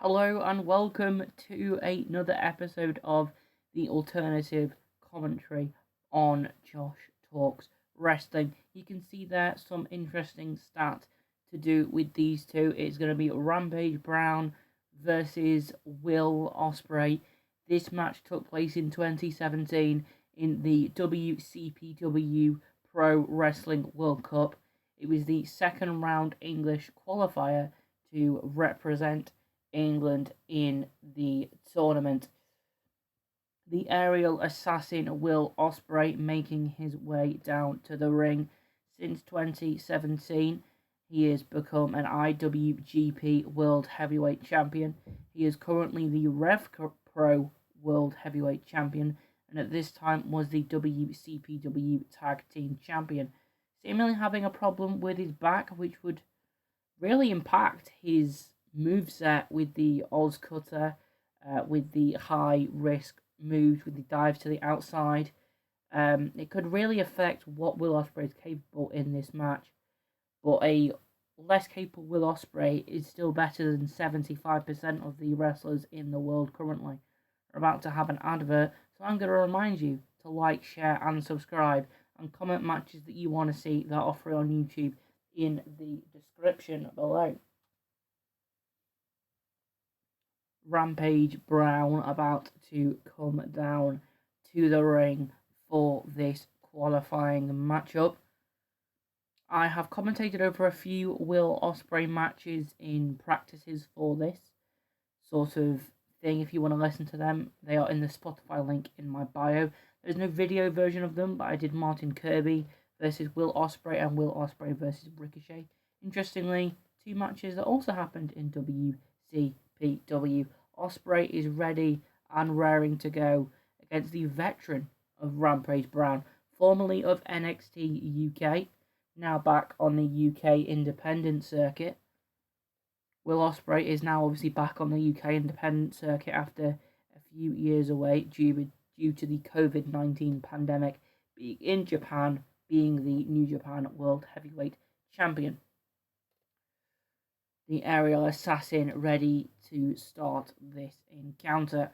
Hello and welcome to another episode of the alternative commentary on Josh Talks Wrestling. You can see there some interesting stats to do with these two. It's going to be Rampage Brown versus Will Osprey. This match took place in 2017 in the WCPW Pro Wrestling World Cup. It was the second round English qualifier to represent England in the tournament. The aerial assassin Will Osprey making his way down to the ring. Since 2017, he has become an IWGP World Heavyweight Champion. He is currently the Rev Pro World Heavyweight Champion, and at this time was the WCPW Tag Team Champion. Seemingly having a problem with his back, which would really impact his moveset with the Oz Cutter, with the high risk moves, with the dives to the outside. It could really affect what Will Osprey is capable in this match. But a less capable Will Osprey is still better than 75% of the wrestlers in the world currently. We're about to have an advert, so I'm going to remind you to like, share and subscribe, and comment matches that you want to see that are free on YouTube in the description below. Rampage Brown about to come down to the ring for this qualifying matchup. I have commentated over a few Will Osprey matches in practices for this sort of thing. If you want to listen to them, they are in the Spotify link in my bio. There's no video version of them, but I did Martin Kirby versus Will Osprey and Will Osprey versus Ricochet. Interestingly, two matches that also happened in WCPW. Osprey is ready and raring to go against the veteran of Rampage Brown, formerly of NXT UK, now back on the UK independent circuit. Will Osprey is now obviously back on the UK independent circuit after a few years away due to the COVID-19 pandemic, being in Japan, being the New Japan World Heavyweight Champion. The aerial assassin ready to start this encounter.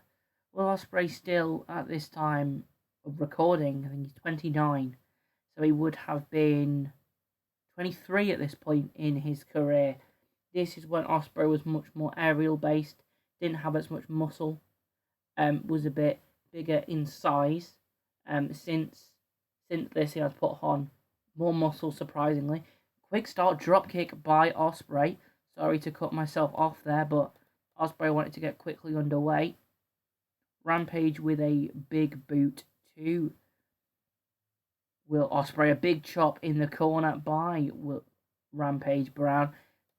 Will Osprey still, at this time of recording, I think he's 29, so he would have been 23 at this point in his career. This is when Osprey was much more aerial based, didn't have as much muscle, was a bit bigger in size. Since this, he has put on more muscle, surprisingly. Quick start dropkick by Osprey. Sorry to cut myself off there, but Osprey wanted to get quickly underway. Rampage with a big boot to Will Osprey. A big chop in the corner by Rampage Brown.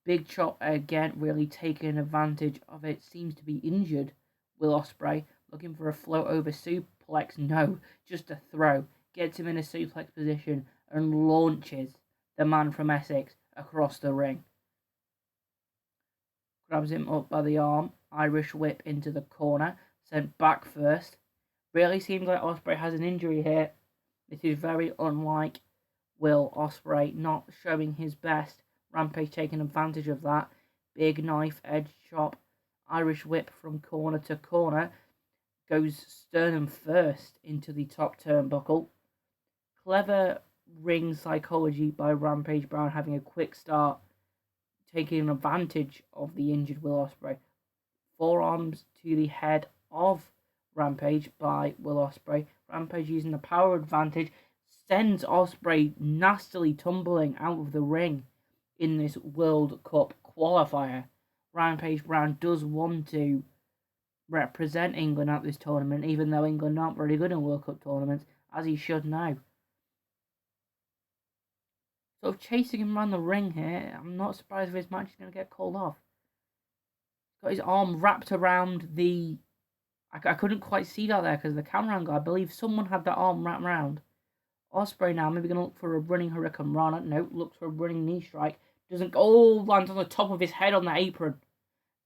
Big chop again, really taking advantage of it. Seems to be injured. Will Osprey looking for a float over suplex. No, just a throw. Gets him in a suplex position and launches the man from Essex across the ring. Grabs him up by the arm. Irish whip into the corner. Sent back first. Really seems like Osprey has an injury here. This is very unlike Will Osprey, not showing his best. Rampage taking advantage of that. Big knife edge chop. Irish whip from corner to corner. Goes sternum first into the top turnbuckle. Clever ring psychology by Rampage Brown, having a quick start, taking advantage of the injured Will Osprey. Forearms to the head of Rampage by Will Osprey. Rampage using the power advantage sends Osprey nastily tumbling out of the ring in this World Cup qualifier. Rampage Brown does want to represent England at this tournament, even though England aren't very good in World Cup tournaments, as he should now. Sort of chasing him around the ring here. I'm not surprised if this match is going to get called off. He's got his arm wrapped around the... I couldn't quite see that there because of the camera angle. I believe someone had that arm wrapped around. Osprey now maybe going to look for a running Hurricane Rana. No, looks for a running knee strike. Doesn't go. Oh, lands on the top of his head on the apron.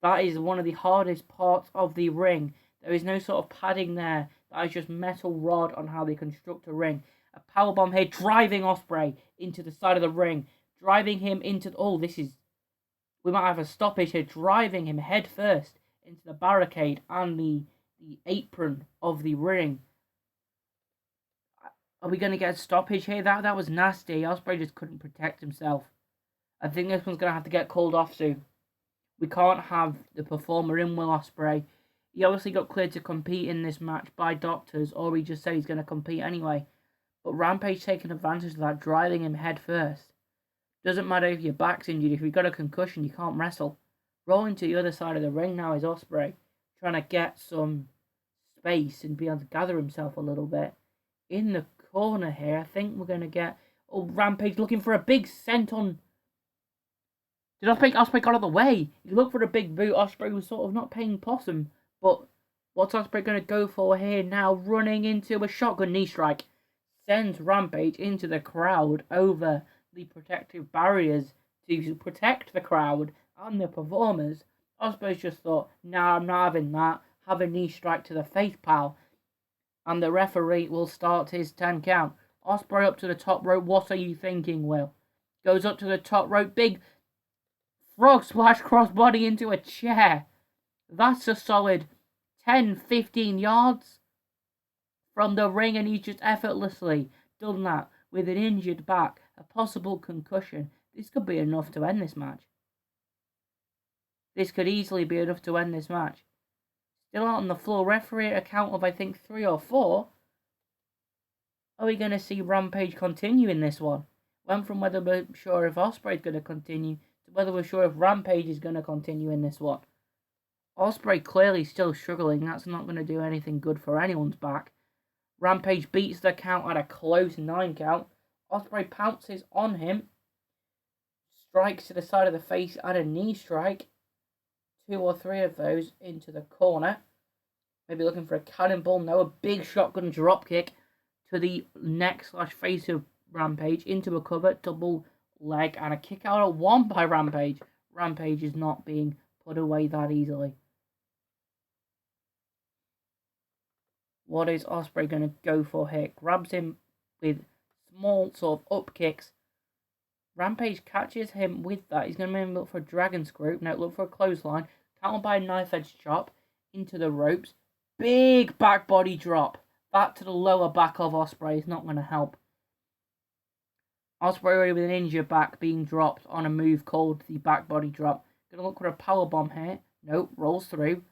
That is one of the hardest parts of the ring. There is no sort of padding there. That is just metal rod on how they construct a ring. A powerbomb here, driving Osprey into the side of the ring. Driving him into... Oh, this is... We might have a stoppage here. Driving him head first into the barricade and the apron of the ring. Are we going to get a stoppage here? That was nasty. Osprey just couldn't protect himself. I think this one's going to have to get called off soon. We can't have the performer in Will Osprey. He obviously got cleared to compete in this match by doctors, or he just said he's going to compete anyway. But Rampage taking advantage of that, driving him head first. Doesn't matter if your back's injured, if you've got a concussion, you can't wrestle. Rolling to the other side of the ring now is Osprey, trying to get some space and be able to gather himself a little bit. In the corner here, I think we're going to get... Oh, Rampage looking for a big senton. Did Osprey got out of the way? He looked for a big boot. Osprey was sort of not paying possum. But what's Osprey going to go for here now? Running into a shotgun knee strike. Sends Rampage into the crowd over the protective barriers to protect the crowd and the performers. Osprey's just thought, nah, I'm not having that. Have a knee strike to the face, pal. And the referee will start his 10 count. Osprey up to the top rope. What are you thinking, Will? Goes up to the top rope. Big frog splash crossbody into a chair. That's a solid 10-15 yards from the ring, and he's just effortlessly done that with an injured back, a possible concussion. This could be enough to end this match. This could easily be enough to end this match. Still out on the floor. Referee at a count of, I think, 3 or 4. Are we going to see Rampage continue in this one? Went from whether we're sure if Osprey's going to continue to whether we're sure if Rampage is going to continue in this one. Osprey clearly still struggling. That's not going to do anything good for anyone's back. Rampage beats the count at a close 9 count. Osprey pounces on him. Strikes to the side of the face and a knee strike. 2 or 3 of those into the corner. Maybe looking for a cannonball. No, a big shotgun drop kick to the neck/face of Rampage. Into a cover, double leg, and a kick out at 1 by Rampage. Rampage is not being put away that easily. What is Osprey going to go for here? Grabs him with small sort of up kicks. Rampage catches him with that. He's going to maybe look for a dragon screw. No, look for a clothesline. Countered by a knife edge chop into the ropes. Big back body drop. That to the lower back of Osprey is not going to help. Osprey already with an injured back being dropped on a move called the back body drop. Going to look for a powerbomb here. Nope, rolls through.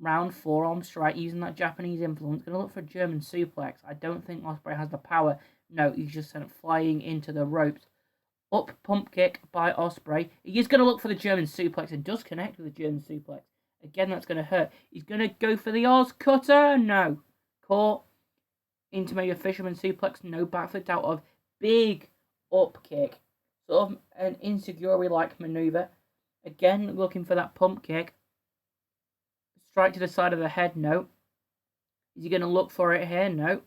Round forearm strike using that Japanese influence. Going to look for a German suplex. I don't think Osprey has the power. No, he's just sent it flying into the ropes. Up pump kick by Osprey. He's going to look for the German suplex and does connect with the German suplex. Again, that's going to hurt. He's going to go for the Oz cutter. No. Caught into maybe a fisherman suplex. No, backflipped out of. Big up kick. Sort of an insecurity-like maneuver. Again, looking for that pump kick. Strike to the side of the head. No. Is he going to look for it here? No.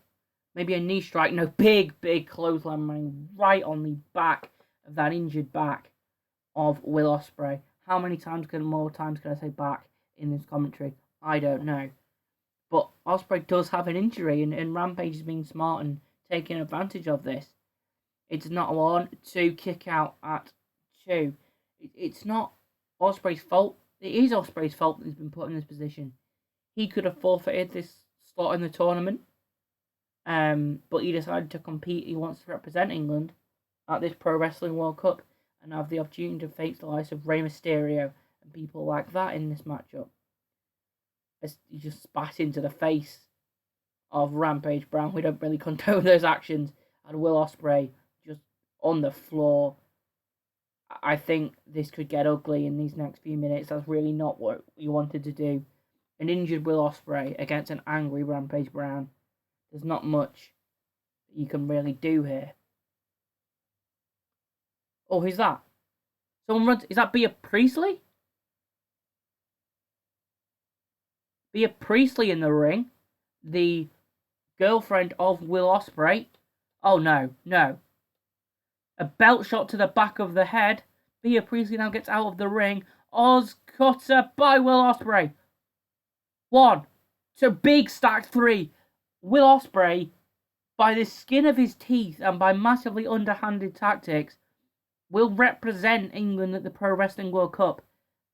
Maybe a knee strike. No. Big clothesline running right on the back of that injured back of Will Osprey. How many more times can I say back in this commentary? I don't know. But Osprey does have an injury, and Rampage is being smart and taking advantage of this. It's not 1, 2, kick out at 2. It's not Osprey's fault. It is Osprey's fault that he's been put in this position. He could have forfeited this slot in the tournament. But he decided to compete. He wants to represent England at this Pro Wrestling World Cup and have the opportunity to face the likes of Rey Mysterio and people like that in this matchup. As he just spat into the face of Rampage Brown. We don't really condone those actions. And Will Osprey just on the floor. I think this could get ugly in these next few minutes. That's really not what we wanted to do. An injured Will Osprey against an angry Rampage Brown. There's not much you can really do here. Oh, who's that? Someone runs. Is that Bea Priestley? Bea Priestley in the ring. The girlfriend of Will Osprey. Oh, no. A belt shot to the back of the head. Bea Priestley now gets out of the ring. Oz cutter by Will Osprey. 1, 2, big stack 3. Will Osprey, by the skin of his teeth and by massively underhanded tactics, will represent England at the Pro Wrestling World Cup.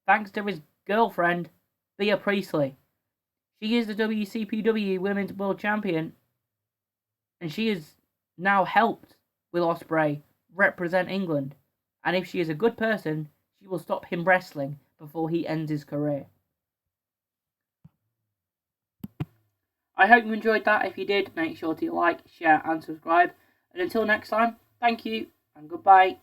Thanks to his girlfriend, Bea Priestley. She is the WCPW Women's World Champion, and she has now helped Will Osprey represent England. And if she is a good person, she will stop him wrestling before he ends his career. I hope you enjoyed that. If you did, make sure to like, share, and subscribe. And until next time, thank you and goodbye.